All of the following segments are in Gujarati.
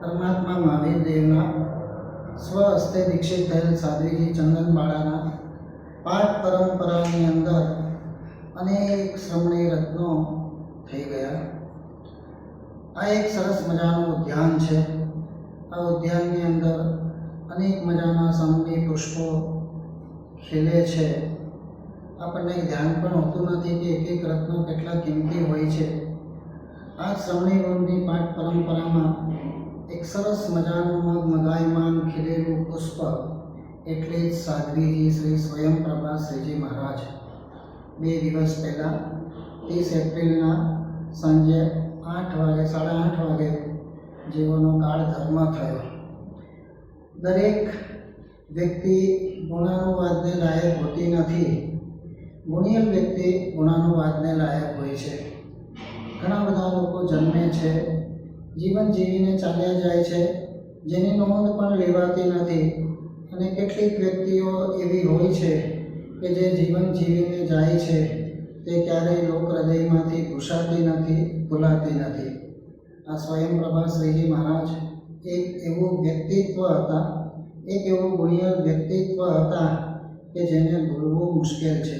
પરમાત્મા મહાવીર દેવના સ્વહસ્તે દીક્ષિત થયેલ સાધ્વીજી ચંદનબાળાના પાઠ પરંપરાની અંદર અનેક શ્રમણીય રત્નો થઈ ગયા. આ એક સરસ મજાનું ઉદ્યાન છે. આ ઉદ્યાનની અંદર અનેક મજાના શ્રમણીય પુષ્પો ખીલે છે. આપણને ધ્યાન પણ હોતું નથી કે એક એક રત્નો કેટલા કિંમતી હોય છે. આ શ્રમણી વૃંદની પાઠ પરંપરામાં એક સરસ મજાનું મગમગાયમાન ખીલેલું પુષ્પ એટલે જ સાધ્વીજી શ્રી સ્વયંપ્રભા શ્રીજી મહારાજ 2 દિવસ પહેલાં 30 એપ્રિલના સાંજે 8 વાગે 8:30 વાગે જેઓનો કાળ ધર્મ થયો. દરેક વ્યક્તિ ગુણાનુવાદને લાયક હોતી નથી. ગુણિયલ વ્યક્તિ ગુણાનુવાદને લાયક હોય છે. ઘણા બધા લોકો જન્મે છે, જીવન જીવીને ચાલ્યા જાય છે, જેની નોંધ પણ લેવાતી નથી. અને કેટલીક વ્યક્તિઓ એવી હોય છે કે જે જીવન જીવીને જાય છે તે ક્યારેય લોક હૃદયમાંથી ભૂસાતી નથી, ભૂલાતી નથી. આ સ્વયંપ્રભા શ્રીજી મહારાજ એક એવું વ્યક્તિત્વ હતા, એક એવું ગુણિયલ વ્યક્તિત્વ હતા કે જેને ભૂલવું મુશ્કેલ છે.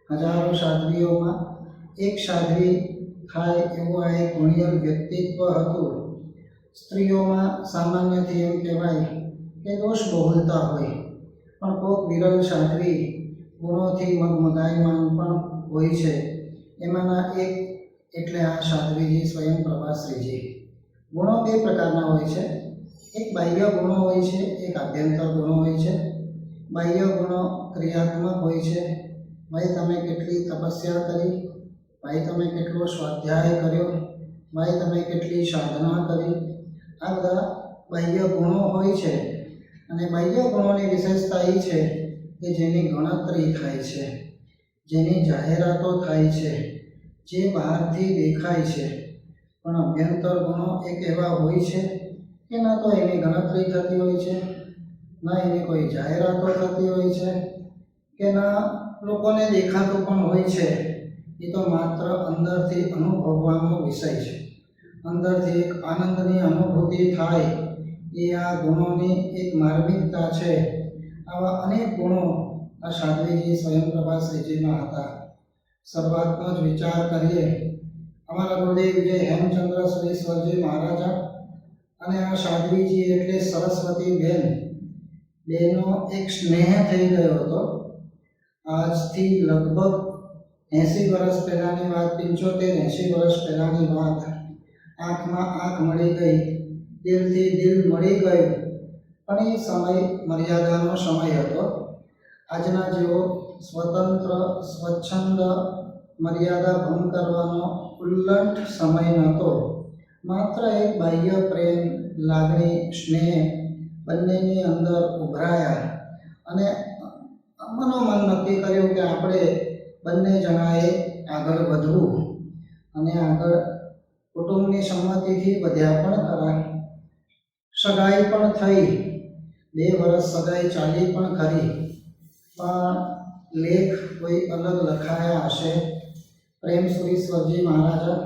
હજારો સાધ્વીઓમાં એક સાધ્વી થાય એવું આ એક ગુણિયલ વ્યક્તિત્વ હતું. સ્ત્રીઓમાં સામાન્યથી એમ કહેવાય કે દોષ બહુલતા હોય, પણ કોક વિરલ સાધ્વી ગુણોથી મગમગાયમાન પણ હોય છે. એમાંના એક એટલે આ સાધ્વીજી સ્વયંપ્રભા શ્રીજી. ગુણો 2 પ્રકારના હોય છે. એક બાહ્ય ગુણો હોય છે, એક આભ્યંતર ગુણો હોય છે. બાહ્ય ગુણો ક્રિયાત્મક હોય છે. ભાઈ તમે કેટલી તપસ્યા કરી, ભાઈ તમે કેટલો સ્વાધ્યાય કર્યો, ભાઈ તમે કેટલી સાધના કરી, આ બધા બાહ્ય ગુણો હોય છે. અને બાહ્ય ગુણોની વિશેષતા એ છે કે જેની ગણતરી થાય છે, જેની જાહેરાતો થાય છે, જે બહારથી દેખાય છે. પણ અભ્યંતર ગુણો એક એવા હોય છે કે ના તો એની ગણતરી થતી હોય છે, ના એની કોઈ જાહેરાતો થતી હોય છે, કે ના લોકોને દેખાતું પણ હોય છે. એ તો માત્ર અંદરથી અનુભવવાનો વિષય છે. અંદરથી એક આનંદની અનુભૂતિ થાય એ આ ગુણોની એક માર્મિકતા છે. આવા અનેક ગુણો આ સાધ્વીજી સ્વયંપ્રભા શ્રીજીમાં હતા. શરૂઆતનો જ વિચાર કરીએ. અમારા ગુરુદેવ વિજય હેમચંદ્ર સુરેશ્વરજી મહારાજા અને આ સાધ્વીજી એટલે સરસ્વતી બેનો એક સ્નેહ થઈ ગયો હતો. આજથી લગભગ 80 વર્ષ પહેલાંની વાત, 75-80 વર્ષ પહેલાંની વાત. આંખમાં આંખ મળી ગઈ, દિલથી દિલ મળી ગયું. પણ એ સમય મર્યાદાનો સમય હતો. આજના જેવો સ્વતંત્ર સ્વચ્છંદ મર્યાદા ભંગ કરવાનો ઉલ્લંઘ સમય નહોતો. માત્ર એક બાહ્ય પ્રેમ, લાગણી, સ્નેહ બંનેની અંદર ઉભરાયા અને મનોમન નક્કી કર્યું કે આપણે બંને જણાએ આગળ વધવું. અને આગળ કુટુંબની સંમતિથી વધ્યા પણ ખરા. સગાઈ પણ થઈ, 2 વર્ષ સગાઈ ચાલી પણ ખરી. પણ લેખ કોઈ અલગ લખાયા હશે. પ્રેમ સુરીશ્વરજી મહારાજા,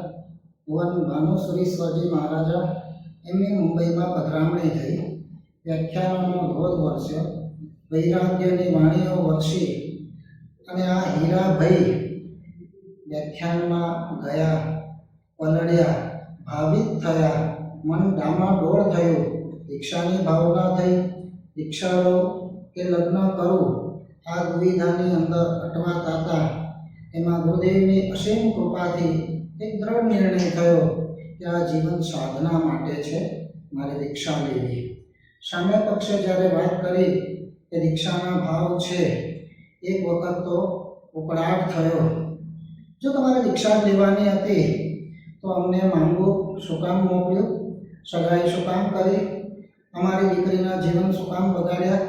ભુવન ભાનુ સુરીશ્વરજી મહારાજા, એમની મુંબઈમાં પધરામણી થઈ. વ્યાખ્યાનોનો ધોધ વરસ્યો, વૈરાગ્યની વાણીઓ વરસી. અને આ હીરાભાઈ વ્યાખ્યાનમાં ગયા, પલળ્યા, ભાવિત થયા, મન ડામાડોળ થયું. દીક્ષાની ભાવના થઈ. દીક્ષા લો કે લગ્ન કરું, આ દુવિધાની અંદર અટવાતા હતા. એમાં ગુરુદેવની અસીમ કૃપાથી એક દ્રઢ નિર્ણય થયો કે આ જીવન સાધના માટે છે, મારે દીક્ષા લેવી. સામે પક્ષે જ્યારે વાત કરી કે દીક્ષાના ભાવ છે, એક વખત તો ઉકળાટ થયો. જો તમારે દીક્ષા લેવાની હતી તો અમને માંગવું શું કામ મોકલ્યું? સગાઈ શું કામ કરી? અમારી દીકરીના જીવન શું કામ બગાડ્યા?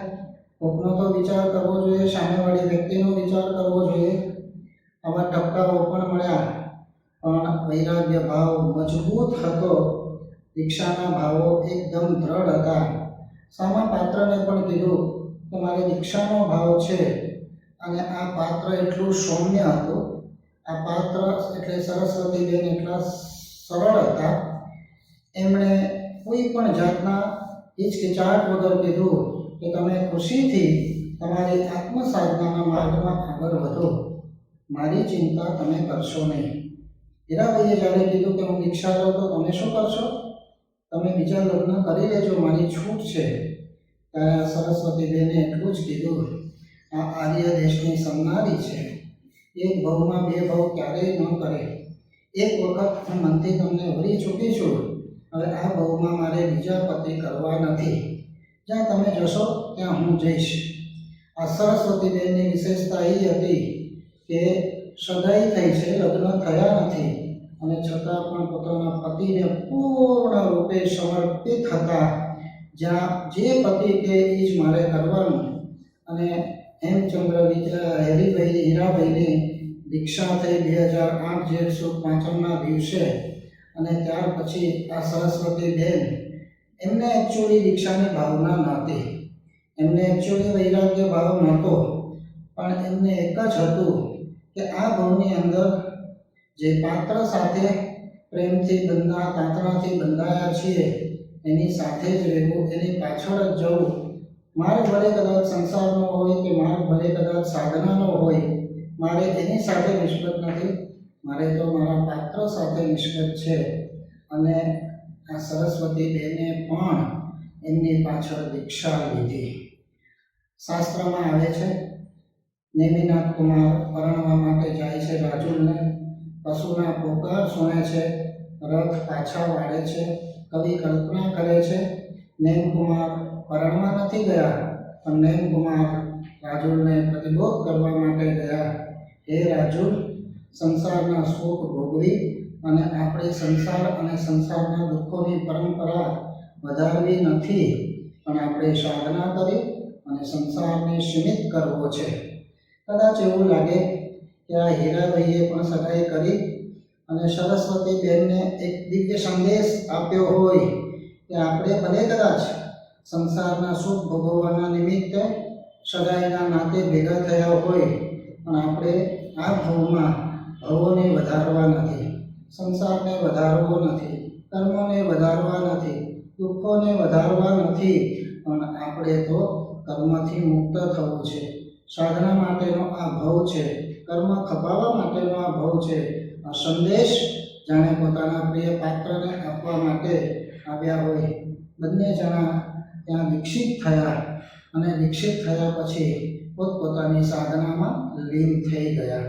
કોકનો તો વિચાર કરવો જોઈએ, સામેવાળી વ્યક્તિનો વિચાર કરવો જોઈએ. આવા ટપકાઓ પણ મળ્યા, પણ વૈરાગ્ય ભાવ મજબૂત હતો. દીક્ષાના ભાવો એકદમ દ્રઢ હતા. સામા પાત્રને પણ કીધું કે મારે દીક્ષાનો ભાવ છે. અને આ પાત્ર એટલું સૌમ્ય હતું. આ પાત્ર એટલે સરસ્વતીબેન એટલા સરળ હતા. એમણે કોઈ પણ જાતના હિચકિચાટ વગર કીધું કે તમે ખુશીથી તમારી આત્મસાધનાના માર્ગમાં આગળ વધો, મારી ચિંતા તમે કરશો નહીં. હીરાભાઈએ જ્યારે કીધું કે હું દીક્ષા લઉં તો તમે શું કરશો? તમે બીજા લગ્ન કરી લેજો, મારી છૂટ છે. ત્યારે સરસ્વતીબેને એટલું જ કીધું, આ આર્ય દેશની સંનારી છે, એક ભવમાં બે ભવ ક્યારેય ન કરે. એક વખત હું મનથી તમને વળી ચૂકી છું, હવે આ ભવમાં મારે બીજા પતિ કરવા નથી. જ્યાં તમે જશો ત્યાં હું જઈશ. આ સરસ્વતીબેનની વિશેષતા એ હતી કે સગાઈ થઈ છે, લગ્ન થયા નથી, અને છતાં પણ પોતાના પતિને પૂર્ણ રૂપે સમર્પિત હતા. જ્યાં જે પતિ કે એ જ મારે કરવાનું. અને હીરાભાઈની દીક્ષા થઈ 2008 જેઠ સુદ પાંચમના દિવસે. અને ત્યાર પછી આ સરસ્વતીબેન એમને એકચ્યુઅલી દીક્ષાની ભાવના નહોતી, એમને એકચ્યુઅલી વૈરાગ્ય ભાવ નહોતો, પણ એમને એક જ હતું કે આ ભાવની અંદર જે પાત્ર સાથે પ્રેમથી તાંતણાથી બંધાયા છીએ એની સાથે જ રહેવું, એની પાછળ જ જવું. માર્ગ ભલે કદાચ સંસારનો હોય કે માર્ગ ભલે કદાચ સાધનાનો હોય, મારે એની સાથે નિષ્પત નથી, મારે તો મારા પાત્ર સાથે નિષ્પત છે. અને આ સરસ્વતીબેને પણ એમની પાછળ દીક્ષા લીધી. શાસ્ત્રમાં આવે છે, નેમિનાથ કુમાર પરણવા માટે જાય છે રાજુલને, પશુના પોકાર સુણે છે, રથ પાછા વાળે છે. કવિ કલ્પના કરે છે નેમકુમાર પરણવા નથી ગયા, પણ નેમકુમાર રાજુલને પ્રતિબોધ કરવા માટે ગયા. હે રાજુલ, સંસારના સુખ ભોગવી અને આપણે સંસાર અને સંસારના દુઃખોની પરંપરા વધારવી નથી, પણ આપણે સાધના કરી અને સંસારને સીમિત કરવો છે. કદાચ એવું લાગે કે આ હીરાભાઈએ પણ સગાઈ કરી અને સરસ્વતીબેનને એક દિવ્ય સંદેશ આપ્યો હોય કે આપણે ભલે કદાચ સંસારના સુખ ભોગવવાના નિમિત્તે સગાઈના નાતે ભેગા થયા હોય, પણ આપણે આ ભવમાં ભવોને વધારવા નથી, સંસારને વધારવો નથી, કર્મોને વધારવા નથી, દુઃખોને વધારવા નથી, પણ આપણે તો કર્મથી મુક્ત થવું છે. સાધના માટેનો આ ભવ છે, કર્મ ખપાવવા માટેનો આ ભવ છે. આ સંદેશ જાણે પોતાના પ્રિય પાત્રને આપવા માટે આવ્યા હોય. બંને જણા ત્યાં દીક્ષિત થયા અને દીક્ષિત થયા પછી પોતપોતાની સાધનામાં લીન થઈ ગયા.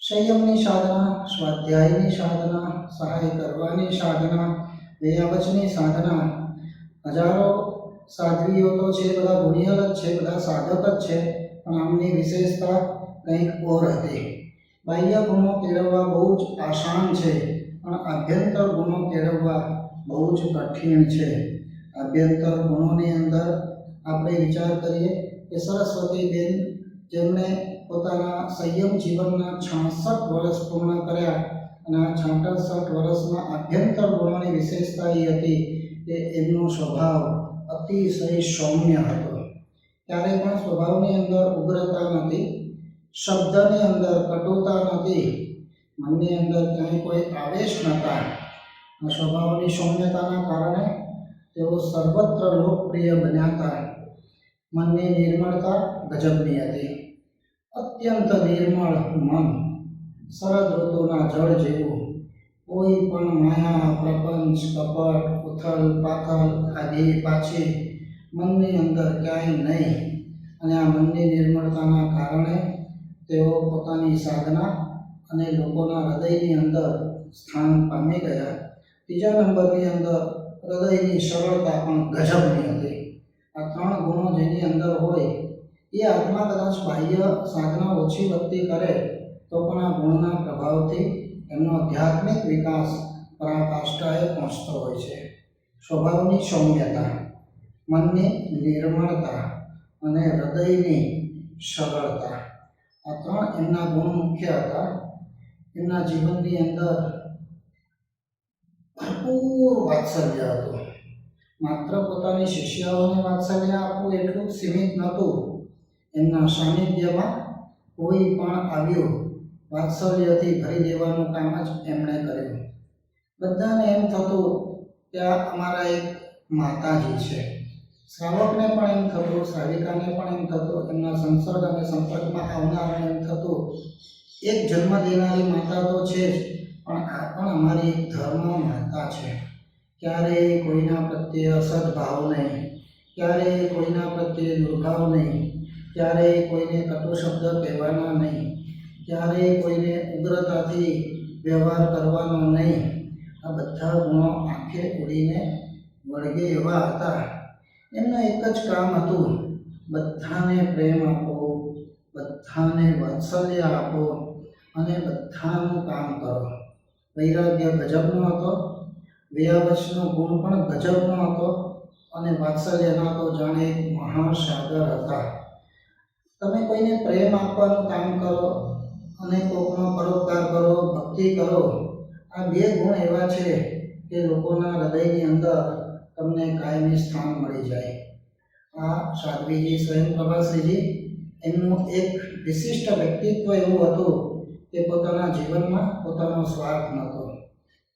સંયમની સાધના, સ્વાધ્યાયની સાધના, સહાય કરવાની સાધના, વ્યવચની સાધના. હજારો સાધ્વીઓ તો છે, બધા ગુણિયલ જ છે, બધા સાધક જ છે, પણ આમની વિશેષતા કંઈક ઓર હતી. બાહ્ય ગુણો કેળવવા બહુ જ આસાન છે, પણ આભ્યંતર ગુણો કેળવવા બહુ જ કઠિન છે. આભ્યંતર ગુણોની અંદર આપણે વિચાર કરીએ કે સરસ્વતીબેન જેમણે પોતાના સંયમ જીવનના 66 વર્ષ પૂર્ણ કર્યા, અને આ 66 વર્ષમાં આભ્યંતર ગુણોની વિશેષતા એ હતી કે એમનો સ્વભાવ અતિશય સૌમ્ય હતો. ક્યારેય પણ સ્વભાવની અંદર ઉગ્રતા નથી, શબ્દની અંદર કટુતા નથી, મનની અંદર ક્યાંય કોઈ આવેશ નહોતા. સ્વભાવની સૌમ્યતાના કારણે તેઓ સર્વત્ર લોકપ્રિય બન્યા હતા. મનની નિર્મળતા ગજબની હતી. અત્યંત નિર્મળ મન, શરદ ઋતુના જળ જેવું. કોઈ પણ માયા, પ્રપંચ, કપટ, ઉથલ પાથલ, આધી પાછી મનની અંદર ક્યાંય નહીં. અને આ મનની નિર્મળતાના કારણે તેઓ પોતાની સાધના અને લોકોના હૃદયની અંદર સ્થાન પામી ગયા. ત્રીજા નંબરની અંદર હૃદયની સરળતા પણ ગજબની હતી. આ 3 ગુણો જેની અંદર હોય એ આત્મા કદાચ બાહ્ય સાધના ઓછી વધતી કરે તો પણ આ ગુણના પ્રભાવથી એમનો આધ્યાત્મિક વિકાસ પરાકાષ્ઠાએ પહોંચતો હોય છે. સ્વભાવની સૌમ્યતા, મનની નિર્મળતા અને હૃદયની સરળતા, આ 3 એમના ગુણ મુખ્ય હતા. એમના જીવનની અંદર ભરપૂર વાત્સલ્ય હતું. માત્ર પોતાની શિષ્યાઓને વાત્સલ્ય આપવું એટલું સીમિત નહોતું. એમના સાનિધ્યમાં કોઈ પણ આવ્યું વાત્સલ્યથી ભરી દેવાનું કામ જ એમણે કર્યું. બધાને એમ થતું ત્યાં અમારા એક માતાજી છે. શ્રાવકને પણ એમ થતું, શ્રાવિકાને પણ એમ થતું, એમના સંસર્ગ અને સંપર્કમાં આવનારને એમ થતું એક જન્મ દેનારી માતા તો છે જ, પણ આ પણ અમારી એક ધર્મ માતા છે. ક્યારેય કોઈના પ્રત્યે અસદભાવ નહીં, ક્યારેય કોઈના પ્રત્યે દુર્ભાવ નહીં, ક્યારેય કોઈને કટુ શબ્દ કહેવાના નહીં, ક્યારેય કોઈને ઉગ્રતાથી વ્યવહાર કરવાનો નહીં. આ બધા ગુણો આંખે ઉડીને વળગે એવા હતા. એમનું એક જ કામ હતું, બધાને પ્રેમ આપો, બધાને વાત્સલ્ય આપો અને બધાનું કામ કરો. વૈરાગ્ય ગજબનો હતો, વ્યાવચનો ગુણ પણ ગજબનો હતો અને વાત્સલ્યના તો જાણે એક મહાસાગર હતા. તમે કોઈને પ્રેમ આપવાનું કામ કરો અને કોકનો પરોપકાર કરો, ભક્તિ કરો, આ બે ગુણ એવા છે કે લોકોના હૃદયની અંદર તમને કાયમી સ્થાન મળી જાય. આ સાધ્વીજી સ્વયંપ્રભાશ્રીજી એમનું એક વિશિષ્ટ વ્યક્તિત્વ એવું હતું કે પોતાના જીવનમાં પોતાનો સ્વાર્થ નહોતો.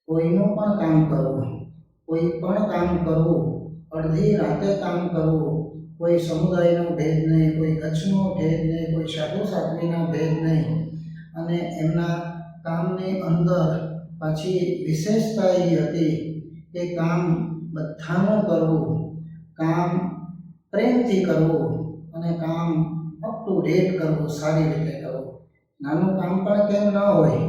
કોઈનું પણ કામ કરવું, કોઈ પણ કામ કરવું, અડધી રાતે કામ કરવું, કોઈ સમુદાયનો ભેદ નહીં, કોઈ કચ્છનો ભેદ નહીં, કોઈ સાધુ સાધ્વીના ભેદ નહીં. અને એમના કામની અંદર પાછી વિશેષતા એ હતી કે કામ બધાનું કરવું, કામ પ્રેમથી કરવું અને કામ અપ ટુ ડેટ કરવું, સારી રીતે કરવું. નાનું કામ પણ કેમ ન હોય,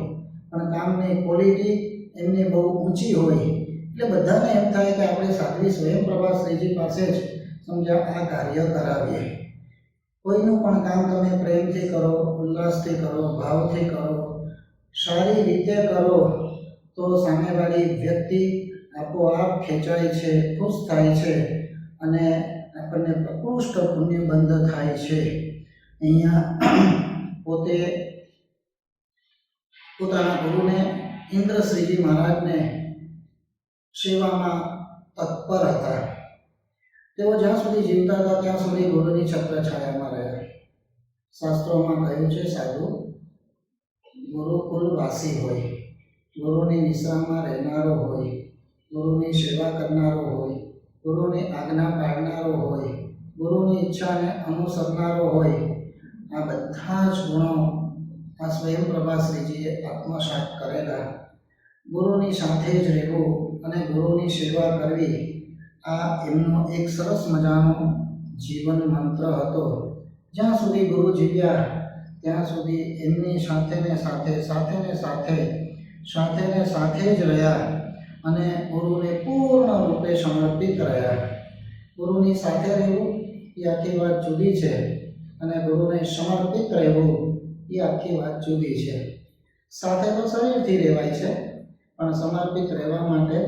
પણ કામની ક્વોલિટી એમની બહુ ઊંચી હોય એટલે બધાને એમ થાય કે આપણે સાધ્વી સ્વયંપ્રભાશ્રીજી પાસે જ સમજ્યા આ કાર્ય કરાવીએ. કોઈનું પણ કામ તમે પ્રેમથી કરો, ઉલ્લાસથી કરો, ભાવથી કરો, સારી રીતે કરો તો સામેવાળી વ્યક્તિ આપોઆપ ખેંચાય છે, ખુશ થાય છે અને આપણને પ્રકૃષ્ટ પુણ્યબંધ થાય છે. અહીંયા પોતે પોતાના ગુરુને ઇન્દ્રશ્રીજી મહારાજને સેવામાં તત્પર હતા. તેઓ જ્યાં સુધી જીવતા હતા ત્યાં સુધી ગુરુની છત્રછાયામાં રહ્યા. શાસ્ત્રોમાં કહ્યું છે સાધુ ગુરુકુલવાસી હોય, ગુરુની નિશ્રામાં રહેનારો હોય, ગુરુની સેવા કરનારો હોય, ગુરુની આજ્ઞા પાળનારો હોય, ગુરુની ઈચ્છાને અનુસરનારો હોય. આ બધા જ ગુણો આ સ્વયંપ્રભાશ્રીજીએ આત્મસાત કરેલા. ગુરુની સાથે જ રહેવું અને ગુરુની સેવા કરવી આ એમનો એક સરસ મજાનો જીવન મંત્ર હતો. જ્યાં સુધી ગુરુ જીવ્યા ત્યાં સુધી એમની સાથે ને સાથે જ રહ્યા અને ગુરુને પૂર્ણ રૂપે સમર્પિત રહ્યા. ગુરુની સાથે રહેવું એ આખી વાત જુદી છે અને ગુરુને સમર્પિત રહેવું એ આખી વાત જુદી છે. સાથે તો શરીરથી રહેવાય છે, પણ સમર્પિત રહેવા માટે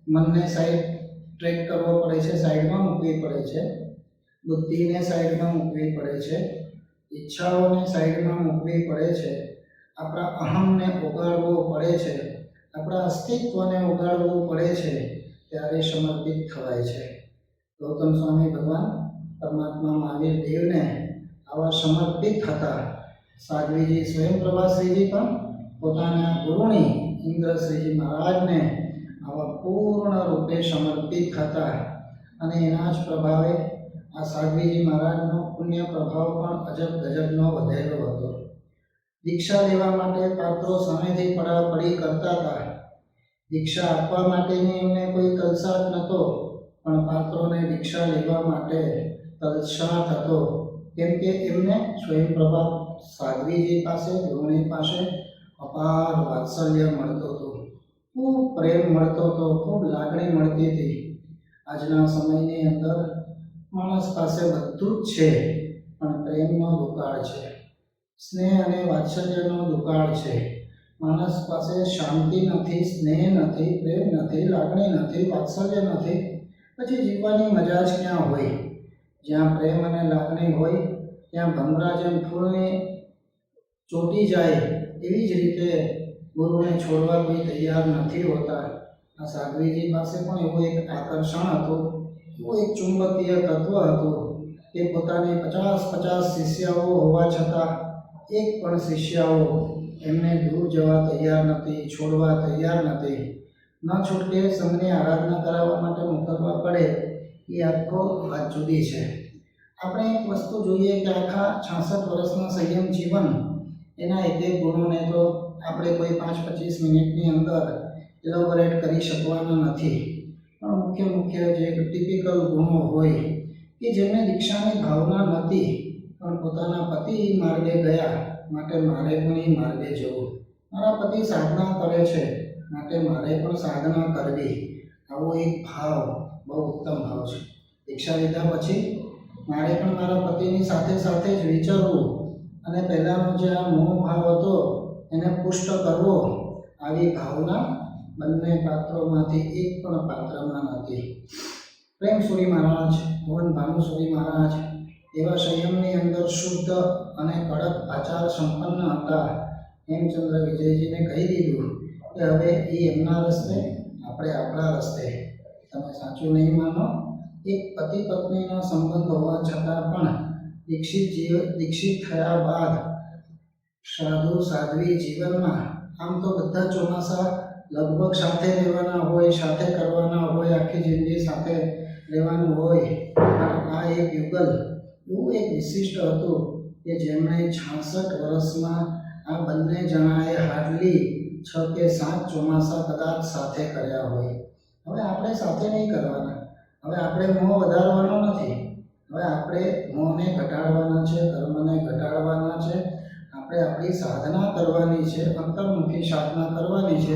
મનને સાઈડ ટ્રેક કરવો પડે છે, સાઈડમાં મૂકવી પડે છે, બુદ્ધિને સાઈડમાં મૂકવી પડે છે, ઈચ્છાઓને સાઈડમાં મૂકવી પડે છે, આપણા અહમને ઉગાડવો પડે છે, આપણા અસ્તિત્વને ઉગાડવું પડે છે, ત્યારે સમર્પિત થવાય છે. ગૌતમ સ્વામી ભગવાન પરમાત્મા મહાવીર દેવને આવા સમર્પિત હતા. સાધ્વીજી સ્વયંપ્રભાશ્રીજી પણ પોતાના ગુરુની ઇન્દ્રશ્રીજી મહારાજને આવા પૂર્ણ રૂપે સમર્પિત હતા અને એના જ પ્રભાવે આ સાધ્વીજી મહારાજનો પુણ્ય પ્રભાવ પણ અજબ ગજબનો વધેલો હતો. દીક્ષા લેવા માટે પાત્રો સામેથી પડાપડી કરતા હતા. દીક્ષા આપવા માટેની એમને કોઈ તલસાદ નહોતો, પણ પાત્રોને દીક્ષા લેવા માટે તલસાદ હતો. કેમ કે એમને સ્વયંપ્રભા સાધ્વીજી પાસે, ગુરુની પાસે અપાર વાત્સલ્ય મળતો હતો, ખૂબ પ્રેમ મળતો હતો, ખૂબ લાગણી મળતી હતી. આજના સમયની અંદર માણસ પાસે બધું જ છે, પણ પ્રેમનો દુકાળ છે, સ્નેહ અને વાત્સલ્યનો દુકાળ છે. માણસ પાસે શાંતિ નથી, સ્નેહ નથી, પ્રેમ નથી, લાગણી નથી, વાત્સલ્ય નથી, પછી જીવવાની મજા જ ક્યાં હોય? જ્યાં પ્રેમ અને લાગણી હોય ત્યાં ભમરા જેમ ફૂલની ચોટી જાય એવી જ રીતે ગુરુને છોડવા કોઈ તૈયાર નથી હોતા. આ સાધ્વીજી પાસે પણ એવું એક આકર્ષણ હતું, એવું એક ચુંબકીય તત્વ હતું કે પોતાની 50 શિષ્યાઓ હોવા છતાં એક પણ શિષ્યાઓ એમને દૂર જવા તૈયાર નથી, છોડવા તૈયાર નથી. ન છૂટકે સંઘની આરાધના કરાવવા માટે મોકલવા પડે એ આખો વાત જુદી છે. આપણે એક વસ્તુ જોઈએ કે આખા 66 વર્ષના સંયમ જીવન એના એક એક ગુણોને તો આપણે કોઈ 5-25 મિનિટની અંદર એલોબરેટ કરી શકવાના નથી. પણ મુખ્ય જે ટિપિકલ ગુણો હોય કે જેમને દીક્ષાની ભાવના નથી પણ પોતાના પતિ માર્ગે ગયા માટે મારે પણ એ માર્ગે જવું, મારા પતિ સાધના કરે છે માટે મારે પણ સાધના કરવી, આવો એક ભાવ બહુ ઉત્તમ ભાવ છે. દીક્ષા લીધા પછી મારે પણ મારા પતિની સાથે સાથે જ વિચારવું અને પહેલાંનો જે આ મોહ ભાવ હતો એને પુષ્ટ કરવો, આવી ભાવના બંને પાત્રોમાંથી એક પણ પાત્રમાં નથી. પ્રેમસુરી મહારાજ, ભુવન ભાનુસુરી મહારાજ એવા સંયમની અંદર શુદ્ધ અને કડક આચાર સંપન્ન હતા. હેમચંદ્ર વિજયજીને કહી દીધું કે હવે એ એમના રસ્તે, આપણે આપણા રસ્તે. તમે સાચું નહીં માનો, એક પતિ પત્નીનો સંબંધ હોવા છતાં પણ દીક્ષિત થયા બાદ સાધુ સાધ્વી જીવનમાં આમ તો બધા ચોમાસા લગભગ સાથે રહેવાના હોય, સાથે કરવાના હોય, આખી જિંદગી સાથે રહેવાનું હોય. પણ આ એક યુગલ એવું એક વિશિષ્ટ હતું કે જેમણે 66 વર્ષમાં આ બંને જણાએ હાર્ડલી 6 કે 7 ચોમાસા કદાચ સાથે કર્યા હોય. હવે આપણે સાથે નહીં કરવાના, હવે આપણે મોહ વધારવાનો નથી, હવે આપણે મોહને ઘટાડવાના છે, કર્મને ઘટાડવાના છે. આપણે આપણી સાધના કરવાની છે, અંતર્મુખી સાધના કરવાની છે.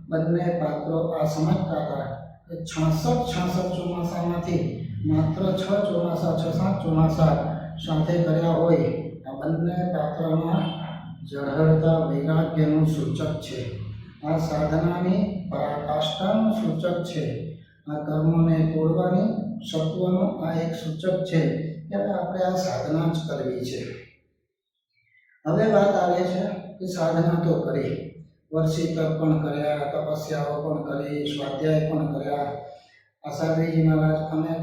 બંને પાત્રો આ સમજતા હતા કે 66 ચોમાસામાંથી માત્ર 6-7 ચોમાસા સાથે કર્યા હોય. આ બંને પાત્રમાં ઝળહળતા વૈરાગ્યનું સૂચક છે, આ સાધનાની પરાકાષ્ઠાનું સૂચક છે, આ કર્મોને તોડવાની સત્વનું આ એક સૂચક છે કે આપણે આ સાધના જ કરવી છે. હવે વાત આવે છે કે સાધના તો કરી, વર્ષી તપ પણ કર્યા, તપસ્યાઓ પણ કરી, સ્વાધ્યાય પણ કર્યા. આસાદરીજી મહારાજ અમે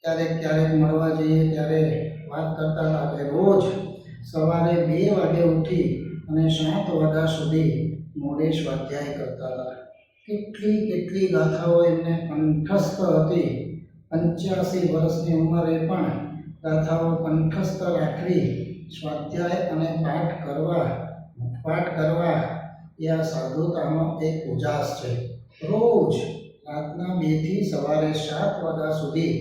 ક્યારેક મળવા જઈએ ત્યારે વાત કરતા હતા કે રોજ સવારે 2 વાગે ઉઠી અને 7 વાગ્યા સુધી મોડે સ્વાધ્યાય કરતા હતા. કેટલી ગાથાઓ એમને કંઠસ્થ હતી. 85 વર્ષની ઉંમરે પણ ગાથાઓ કંઠસ્થ રાખવી, સ્વાધ્યાય અને પાઠ કરવા એ આ સાધુતાનો એક ઉજાસ છે. રોજ રાતના 2 થી સવારે 7 વાગ્યા સુધી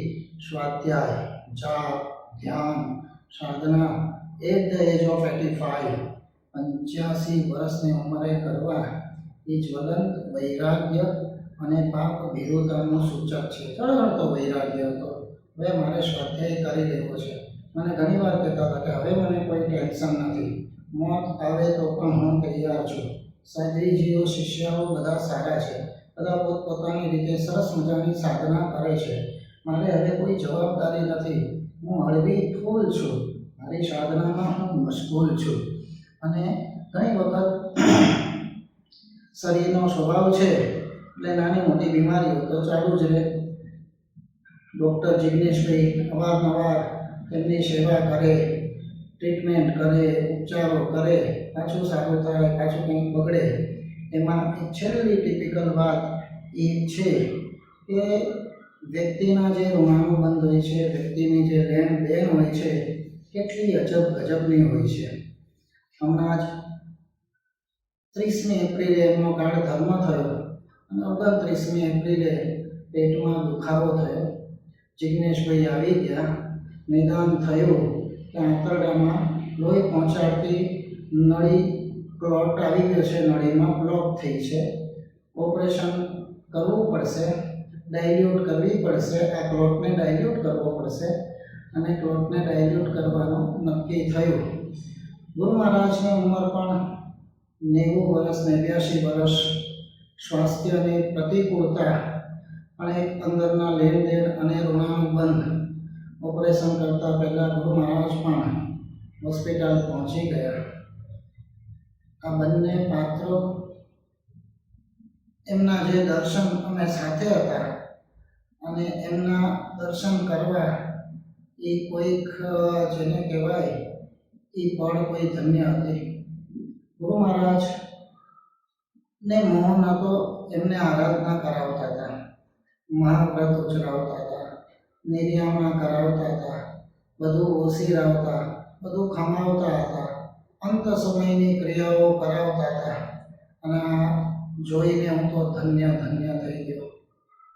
સ્વાધ્યાય, જાપ, ધ્યાન, સાધના એટ ધ એજ ઓફ 85 વર્ષની ઉંમરે કરવા એ જ્વલંત વૈરાગ્ય અને પાપ વિરોધાનું સૂચક છે. ઝળહળતો વૈરાગ્ય હતો. હવે મારે સ્વાધ્યાય કરી લેવો છે. મને ઘણીવાર કહેતા હતા કે હવે મને કોઈ ટેન્શન નથી, મોત આવે તો પણ હું તૈયાર છું. સાધ્વીજીઓ, શિષ્યાઓ બધા સારા છે, બધા પોતપોતાની રીતે સરસ મજાની સાધના કરે છે. મારે હવે કોઈ જવાબદારી નથી, હું હળવી ફૂલ છું, મારી સાધનામાં હું મશગુલ છું. અને ઘણી વખત શરીરનો સ્વભાવ છે એટલે નાની મોટી બીમારીઓ તો ચાલુ જ રહે. ડૉક્ટર જિગ્નેશભાઈ અવારનવાર તેમની સેવા કરે, ટ્રીટમેન્ટ કરે, ઉપચારો કરે, પાછું સારું થાય, પાછું કંઈક બગડે. એમાં એક છેલ્લી ટિપિકલ વાત એ છે કે વ્યક્તિના જે ઋણાનુબંધ હોય છે, વ્યક્તિની જે લેણ દેણ હોય છે, કેટલી અજબ ગજબની હોય છે. હમણાં જ 30મી એપ્રિલે એમનો કાળ ધર્મ થયો અને 29મી એપ્રિલે પેટમાં દુખાવો થયો. જિગ્નેશભાઈ આવી ગયા, નિદાન થયું કે આંતરડામાં લોહી પહોંચાડતી નળી ક્લોટ આવી ગયો છે, નળીમાં બ્લોક થઈ છે, ઓપરેશન કરવું પડશે, ડાયલ્યુટ કરવી પડશે, આ ક્લોટને ડાયલ્યુટ કરવો પડશે અને ક્લોટને ડાયલ્યુટ કરવાનું નક્કી થયું. ગુરુ મહારાજની ઉંમર પણ 90 વર્ષ, 89 વર્ષ. સ્વાસ્થ્યની પ્રતિકૂળતા અને એક અંદરના લેણદેણ અને ઋણાનુબંધ. ઓપરેશન કરતા પહેલાં ગુરુ મહારાજ પણ હોસ્પિટલ પહોંચી ગયા. આ બંને પાત્રો, એમના જે દર્શન અમે સાથે હતા અને એમના દર્શન કરવા એ કોઈક જેને કહેવાય એ પળ કોઈ ધન્ય હતી. ગુરુ મહારાજ ને મોહન હતો એમને આરાધના કરાવતા હતા, મહાવ્રત ઉચરાવતા હતા, નિર્યામણા કરાવતા હતા, બધું ઓસીરાવતા, બધું ખમાવતા હતા, અંત સમયની ક્રિયાઓ કરાવતા હતા. અને આ જોઈને હું તો ધન્ય ધન્ય થઈ ગયો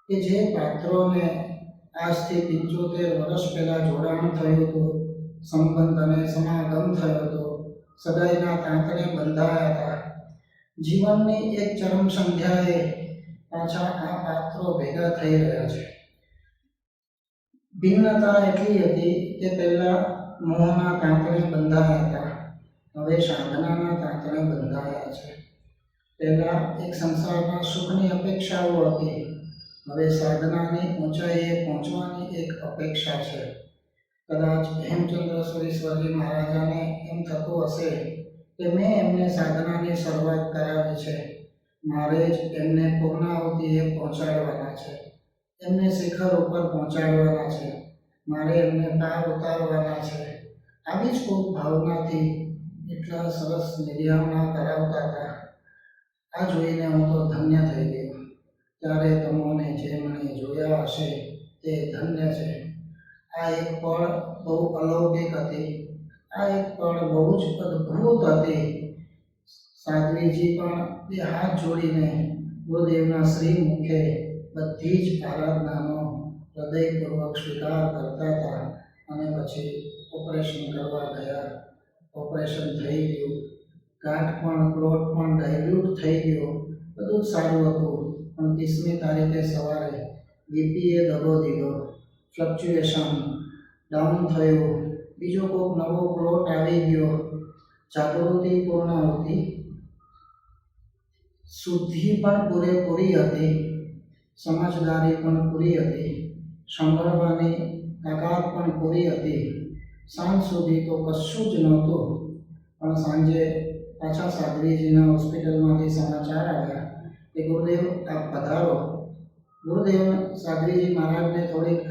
કે જે પાત્રોને આજથી 75 વર્ષ પહેલાં જોડાણ થયું હતું, સંબંધ અને સમાગમ થયો હતો, સગાઈના તાંતણે બંધાયા હતા, જીવનની એક ચરમ સંધ્યાએ પાછા આ પાત્રો ભેગા થઈ રહ્યા છે. ભિન્નતા એટલી હતી કે પહેલા મોહના તાંતણે બંધાયા હતા, હવે સાધનાના તાંતણે બંધાયા છે. પહેલા એક સંસારના સુખની અપેક્ષાઓ હતી, હવે સાધનાની ઊંચાઈએ પહોંચવાની એક અપેક્ષા છે. કદાચ હેમચંદ્ર સુરેશ્વરજી મહારાજાને એમ થતું હશે કે મેં એમને સાધનાની શરૂઆત કરાવી છે, મારે જ એમને પૂર્ણાહુતિએ પહોંચાડવાના છે, એમને શિખર ઉપર પહોંચાડવાના છે, મારે એમને પાર ઉતારવાના છે. આવી જ કોઈ ભાવનાથી એટલા સરસ નિર્યામણા કરાવતા હતા. આ જોઈને હું તો ધન્ય થઈ ગયો. ત્યારે તમોને જે મને જોયા હશે તે ધન્ય છે. આ એક પળ બહુ અલૌકિક હતી, આ એક પળ બહુ જ અદ્ભુત હતી. સાધ્વીજી પણ બે હાથ જોડીને ગુરુદેવના શ્રી મુખે બધી જ આરાધનાનો હૃદયપૂર્વક સ્વીકાર કરતા હતા. અને પછી ઓપરેશન કરવા ગયા. ઓપરેશન થઈ ગયું, ગાંઠ પણ ક્લોટ પણ ડાયલ્યુટ થઈ ગયો, બધું સારું હતું. પણ 30મી તારીખે સવારે બીપીએ દબો દીધો, ફ્લક્ચ્યુએશન ડાઉન થયું, બીજો કોઈક નવો ક્લોટ આવી ગયો. જાગૃતિ પૂર્ણ હતી, શુદ્ધિ પણ પૂરેપૂરી હતી, સમજદારી પણ પૂરી હતી, સાંભળવાની તાકાત પણ પૂરી હતી. સાંજ સુધી તો કશું જ નહોતું. પણ સાંજે પાછા સાધ્વીજીના હોસ્પિટલમાંથી સમાચાર આવ્યા કે ગુરુદેવ આપ પધારો. ગુરુદેવ સાધ્વીજી મહારાજને થોડીક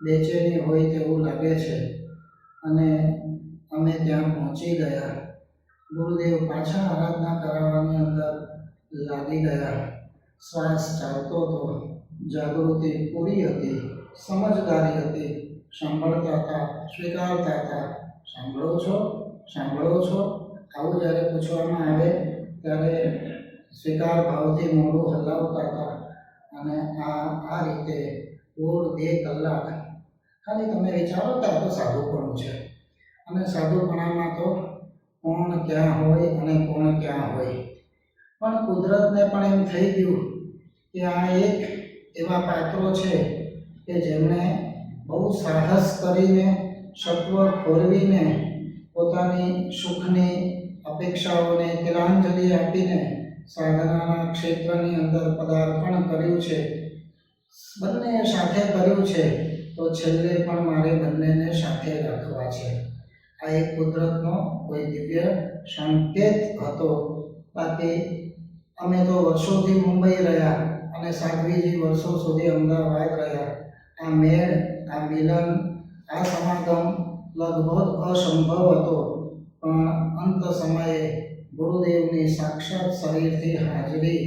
બેચેની હોય તેવું લાગે છે. અને અમે ત્યાં પહોંચી ગયા. ગુરુદેવ પાછા આરાધના કરાવવાની અંદર લાગી ગયા. શ્વાસ ચાલતો હતો, જાગૃતિ પૂરી હતી, સમજદારી હતી, સાંભળતા હતા, સ્વીકારતા હતા. સાંભળો છો, સાંભળો છો, આવું જ્યારે પૂછવામાં આવે ત્યારે સ્વીકાર ભાવથી મોઢું હલાવતા હતા. અને આ રીતે પૂર 2 કલાક ખાલી તમે વિચારો ત્યાં તો સાધુપણું છે. અને સાધુપણામાં તો કોણ ક્યાં હોય અને કોણ ક્યાં હોય. પણ કુદરતને પણ એમ થઈ ગયું કે આ એક એવા પાત્રો છે કે જેમણે બહુ સાહસ કરીને, સત્વ ખોરવીને, પોતાની સુખની અપેક્ષાઓને તિલાંજલિ આપીને સાધનાના ક્ષેત્રની અંદર પદાર્પણ કર્યું છે. બંને સાથે કર્યું છે, તો છેલ્લે પણ મારે બંનેને સાથે રાખવા છે. આ એક કુદરતનો કોઈ દિવ્ય સંકેત હતો. બાકી અમે તો વર્ષોથી મુંબઈ રહ્યા અને સાધ્વીજી વર્ષો સુધી અમદાવાદ રહ્યા. આ મેળ, આ મિલન, આ સમાગમ લગભગ અસંભવ હતો. પણ અંત સમયે ગુરુદેવની સાક્ષાત શરીરથી હાજરી,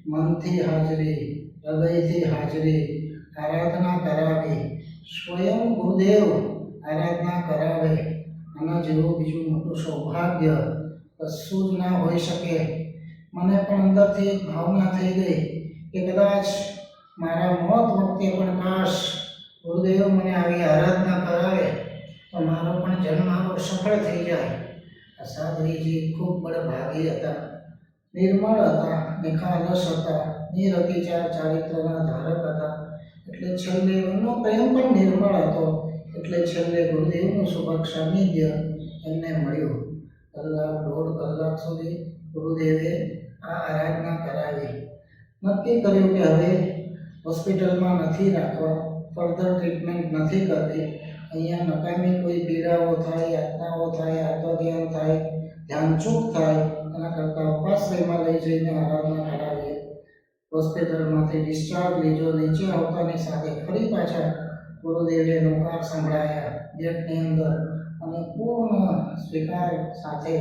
મનથી હાજરી, હૃદયથી હાજરી, આરાધના કરાવી, સ્વયં ગુરુદેવ આરાધના કરાવે, આના જેવું બીજું મોટું સૌભાગ્ય કશું જ ના હોઈ શકે. મને પણ અંદરથી એક ભાવના થઈ ગઈ કે કદાચ મારા મોત વખતે પણ કાશ ગુરુદેવ મને આવી આરાધના કરાવે તો મારો પણ જન્મ આવો સફળ થઈ જાય. આ સાધ્વીજી ખૂબ બળભાગી હતા, નિર્મળ હતા, નિખાલસ હતા, નિરતિચાર ચારિત્રના ધારક હતા. એટલે છેલ્લે એમનો પ્રેમ પણ નિર્મળ હતો. એટલે છેલ્લે ગુરુદેવનું સુભગ સાનિધ્ય એમને મળ્યું. કલાક, 1.5 કલાક સુધી ગુરુદેવે આ આરાધના કરાવી. નક્કી કર્યું કે હવે હોસ્પિટલમાં નથી રાખવા, ફર્ધર ટ્રીટમેન્ટ નથી કરવી. અહીંયા નકામી કોઈ પીડાઓ થાય, યાતનાઓ થાય, આત્મધ્યાન થાય, ધ્યાનચૂક થાય, એના કરતાં ઉપાશ્રયમાં લઈ જઈને આરાધના કરાવીએ. હોસ્પિટલમાંથી ડિસ્ચાર્જ લીધો. નીચે આવતાની સાથે ફરી પાછા ગુરુદેવે નોકાર સંભળાયા ગેટની અંદર અને પૂર્ણ સ્વીકાર સાથે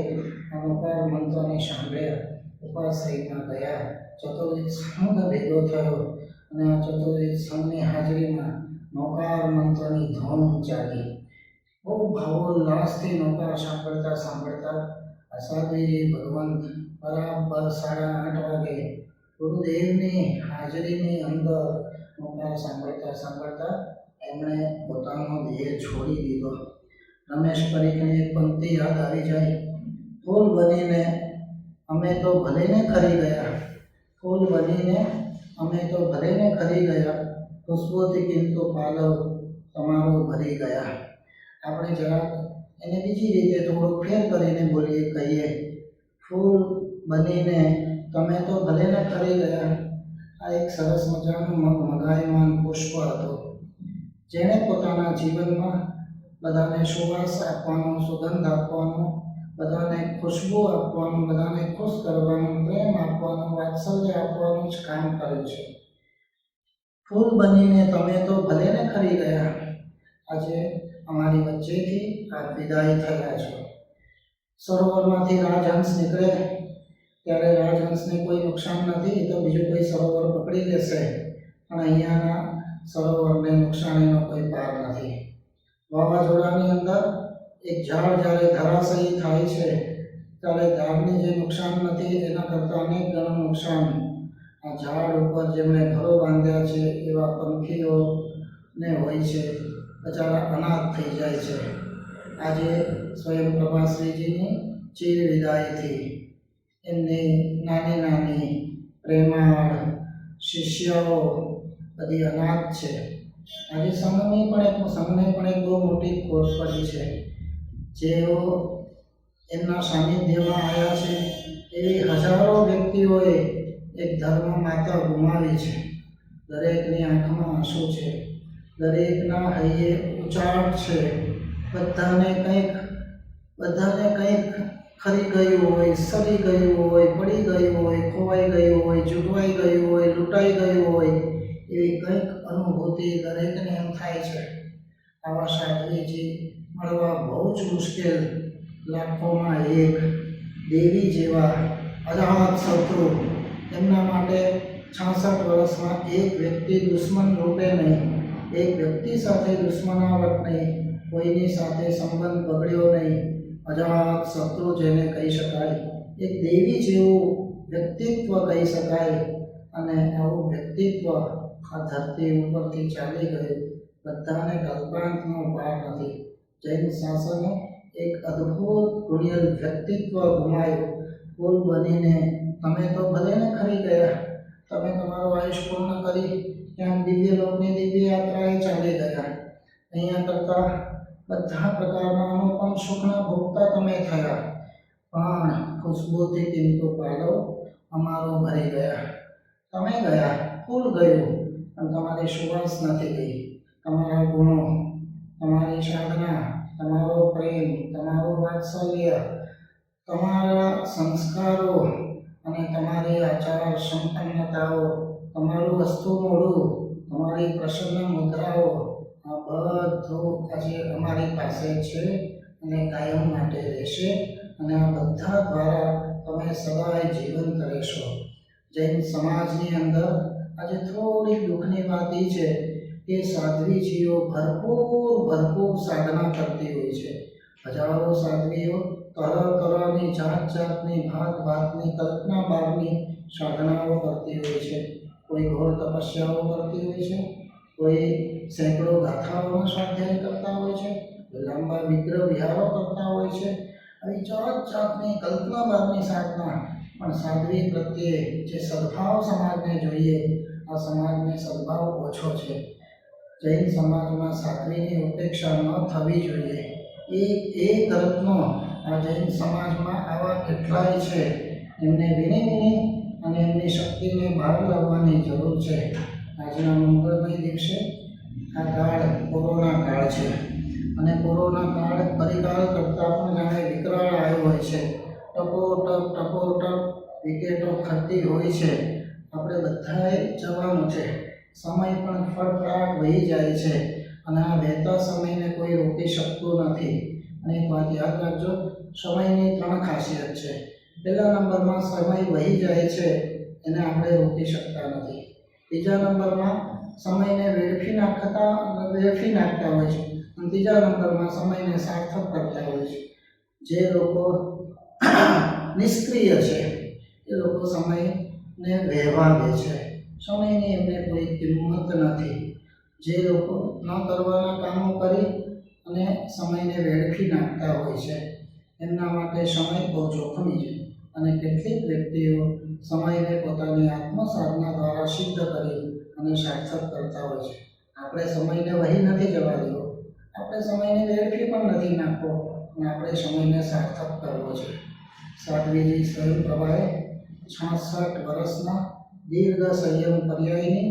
આ નોકાર મંત્રને સાંભળ્યા. ઉપાશ્રયમાં ગયા. ચતુર્વિધ સંઘ ભેગો થયો અને આ ચતુર્વિધ સંઘની હાજરીમાં નૌકાર મંત્રની ધૂમ ચાલી. બહુ ભાવોલ્લાસથી નૌકાર સાંભળતા આ સાધ્વીજી ભગવંત બરાબર 8:30 વાગે ગુરુદેવની હાજરીની અંદર નૌકાર સાંભળતા એમણે પોતાનો દેહ છોડી દીધો. રમેશ પરીખની એક પંક્તિ યાદ આવી જાય, ફૂલ બનીને અમે તો ભલે ને ખરી ગયા, ફૂલ બનીને અમે તો ભલે ને ખરી ગયા, ખુશ્બુથી કિંતુ પાલવ તમારો ભરી ગયા. આપણે જરા એને બીજી રીતે થોડુંક ફેર કરીને કહીએ, ફૂલ બનીને તમે તો ભલે ને ખરી ગયા. આ એક સરસ મજાનું મગાયમાન પુષ્પ હતું, જેણે પોતાના જીવનમાં બધાને સુવાસ આપવાનો, સુગંધ આપવાનો, બધાને ખુશ્બુ આપવાનું, બધાને ખુશ કરવાનું, પ્રેમ આપવાનું, વાત્સલ્ય આપવાનું જ કામ કર્યું છે. ફૂલ બનીને તમે તો ભલે ને ખરી ગયા. આજે અમારી વચ્ચેથી આ વિદાય થયા છો. સરોવરમાંથી રાજહંસ નીકળે ત્યારે રાજહંસને કોઈ નુકસાન નથી, તો બીજું કોઈ સરોવર પકડી લેશે, પણ અહીંયાના સરોવરને નુકસાનીનો કોઈ પાર નથી. વાવાઝોડાની અંદર એક ઝાડ જ્યારે ધરાશયી થાય છે ત્યારે ઝાડને જે નુકસાન નથી એના કરતાં અનેક ગણું નુકસાન આ ઝાડ ઉપર જેમણે ઘરો બાંધ્યા છે એવા પંખીઓને હોય છે, બચારા અનાથ થઈ જાય છે. આજે સ્વયં પ્રભાશ્રીજીની ચીર વિદાયથી એમની નાની પ્રેમાળ શિષ્યાઓ બધી અનાથ છે. આજે સંઘને પણ એક બહુ મોટી ખોટ પડી છે. જેઓ એમના સાનિધ્યમાં આવ્યા છે એવી હજારો વ્યક્તિઓએ એક ધર્મ માતા ગુમાવી છે. દરેકની આંખમાં આંસુ છે, દરેકના હૈયે ઉચાટ છે. બધાને કંઈક ખરી ગયું હોય, સરી ગયું હોય, પડી ગયું હોય, ખોવાઈ ગયું હોય, જુટવાઈ ગયું હોય, લૂંટાઈ ગયું હોય, એવી કંઈક અનુભૂતિ દરેકને એમ થાય છે. આવા સાધ્વીજી મળવા બહુ જ મુશ્કેલ. લાખોમાં એક દેવી જેવા અજાત શત્રુ, એમના માટે 66 વર્ષમાં એક વ્યક્તિ દુશ્મન રૂપે નહીં, એક વ્યક્તિ સાથે દુશ્મનાવટ નહીં, કોઈની સાથે સંબંધ બગડ્યો નહીં, અજાત શત્રુ જેને કહી શકાય, એક દેવી જેવું વ્યક્તિત્વ કહી શકાય. અને આવું વ્યક્તિત્વ આ ધરતી ઉપરથી ચાલી ગયું. બધાને કલ્પાંતનો પાર નથી. જૈન શાસને એક અદ્ભુત ગુણિયલ વ્યક્તિત્વ ગુમાવ્યું. ફૂલ બનીને તમે તો ભલે ને ખરી ગયા, તમે તમારું આયુષ્ય પૂર્ણ કરી ક્યાંક દિવ્ય લોકની દિવ્ય યાત્રાએ ચાલી ગયા. અહીંયા કરતાં બધા પ્રકારના અનુપમ સુખના ભોગતા તમે થયા, પણ ખુશ્બુથી કિંતુ પાલવ અમારો ભરી ગયા. તમે ગયા, ફૂલ ગયું, પણ તમારી સુવાસ નથી ગઈ. તમારા ગુણો, તમારી સાધના, તમારો પ્રેમ, તમારું વાત્સલ્ય, તમારા સંસ્કારો અને તમારી આચાર સંપન્નતાઓ, તમારું વસ્તુ મોડું, તમારી પ્રસન્ન મુદ્રાઓ, આ બધું આજે અમારી પાસે છે અને કાયમ માટે રહેશે. અને આ બધા દ્વારા તમે સદાય જીવંત રહેશો. જૈન સમાજની અંદર આજે થોડી દુઃખની વાત એ છે કે સાધ્વીજીઓ ભરપૂર સાધના કરતી હોય છે. હજારો સાધ્વીઓ તરહની જાતની ભાતની કલ્પના બહારની સાધનાઓ કરતી હોય છે. કોઈ ઘોર તપસ્યાઓ કરતી હોય છે, કોઈ સેંકડો ગાથાઓનો સ્વાધ્યાય કરતા હોય છે, લાંબા વિગ્રહ વિહારો કરતા હોય છે. આવી જાતની કલ્પના બહારની સાધના. પણ સાધ્વી પ્રત્યે જે સદભાવ સમાજને જોઈએ, આ સમાજને સદભાવ ઓછો છે. જૈન સમાજમાં સાધ્વીની ઉપેક્ષા ન થવી જોઈએ. એક રત્નો આ જૈન સમાજમાં આવા કેટલાય છે, એમને વિની અને એમની શક્તિને બહાર લાવવાની જરૂર છે. આજના મંગળમય દિવસે આ કાળ કોરોના કાળ છે અને કોરોના કાળ પરિકાળ કરતાં પણ જાણે વિકરાળ આવ્યો હોય છે. ટપોટપ વિકેટો ખરતી હોય છે. આપણે બધાએ જવાનું છે. સમય પણ ફળફળાટ વહી જાય છે અને આ વહેતા સમયને કોઈ રોકી શકતું નથી. અને એક વાત યાદ રાખજો, સમયની 3 ખાસિયત છે. પહેલા નંબરમાં સમય વહી જાય છે એને આપણે રોકી શકતા નથી. બીજા નંબરમાં સમયને વેડફી નાખતા હોય છે. અને ત્રીજા નંબરમાં સમયને સાર્થક કરતા હોય છે. જે લોકો નિષ્ક્રિય છે એ લોકો સમયને વહેવા દે છે. સમયની એમને કોઈ કિંમત નથી. જે લોકો ન કરવાના કામો કરી અને સમયને વેડફી નાખતા હોય છે એમના માટે સમય બહુ જોખમી છે. અને કેટલીક વ્યક્તિઓ સમયને પોતાની આત્મસાધના દ્વારા સિદ્ધ કરી અને સાર્થક કરતા હોય છે. આપણે સમયને વહી નથી જવા દેવો, આપણે સમયને વેડફી પણ નથી નાખવો, અને આપણે સમયને સાર્થક કરવો છે. સાધ્વીજી સ્વયં પ્રભાએ 66 વર્ષના દીર્ઘ સંયમ પર્યાયની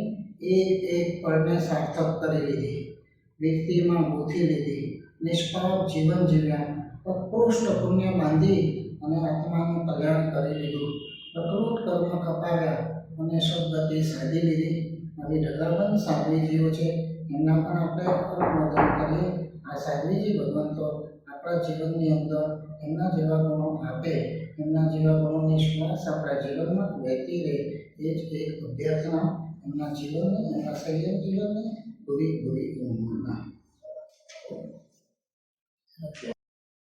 એક પળને સાર્થક કરી લીધી. વ્યક્તિમાં ગૂંથી લીધી, નિષ્પાપ જીવન જીવ્યા, પ્રકૃષ્ટ પુણ્ય બાંધી અને આત્માનું કલ્યાણ કરી લીધું. પ્રકૃત કર્મ કપાવ્યા અને સદગતિ સાધી લીધી. આવી ઢગલાબંધ સાધ્વીજીઓ છે, એમના પણ આપણે અનુમોદન કરીએ. આ સાધ્વીજી ભગવંતો આપણા જીવનની અંદર એમના જેવા ગુણો આપે, એમના જેવા ગુણોની શ્વાસ આપણા જીવનમાં વહેતી રહે, એ જ એક અભ્યર્થના. એમના જીવનની, એમના સંયમ જીવનની પૂરી ઊંઘ.